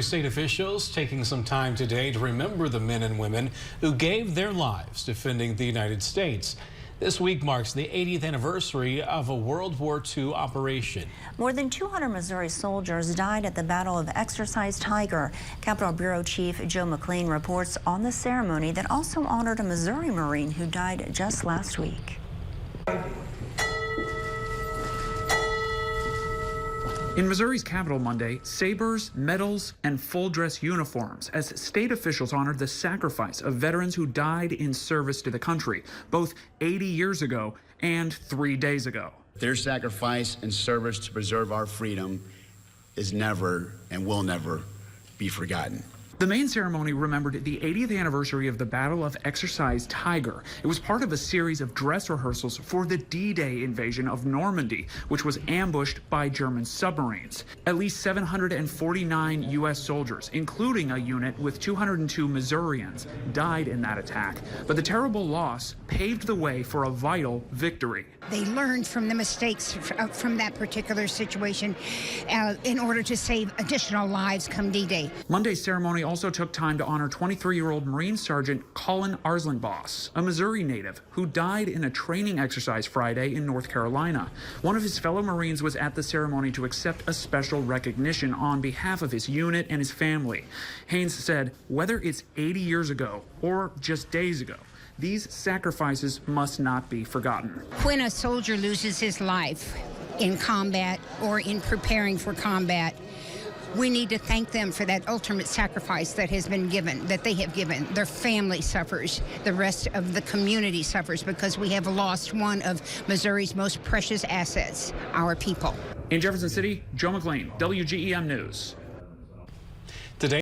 Missouri state officials taking some time today to remember the men and women who gave their lives defending the United States. This week marks the 80th anniversary of a World War II operation. More than 200 Missouri soldiers died at the Battle of Exercise Tiger. Capitol Bureau Chief Joe McLean reports on the ceremony that also honored a Missouri Marine who died just last week. In Missouri's capital Monday, sabers, medals, and full-dress uniforms as state officials honored the sacrifice of veterans who died in service to the country, both 80 years ago and 3 days ago. Their sacrifice and service to preserve our freedom is never and will never be forgotten. The main ceremony remembered the 80th anniversary of the Battle of Exercise Tiger. It was part of a series of dress rehearsals for the D-Day invasion of Normandy, which was ambushed by German submarines. At least 749 U.S. soldiers, including a unit with 202 Missourians, died in that attack. But the terrible loss paved the way for a vital victory. They learned from the mistakes from that particular situation in order to save additional lives come D-Day. Monday's ceremony also took time to honor 23-year-old Marine Sergeant Colin Arslanboss, a Missouri native who died in a training exercise Friday in North Carolina. One of his fellow Marines was at the ceremony to accept a special recognition on behalf of his unit and his family. Haynes said, whether it's 80 years ago or just days ago, these sacrifices must not be forgotten. When a soldier loses his life in combat or in preparing for combat, we need to thank them for that ultimate sacrifice that has been given, that they have given. Their family suffers. The rest of the community suffers because we have lost one of Missouri's most precious assets, our people. In Jefferson City, Joe McLean, WGEM News. Today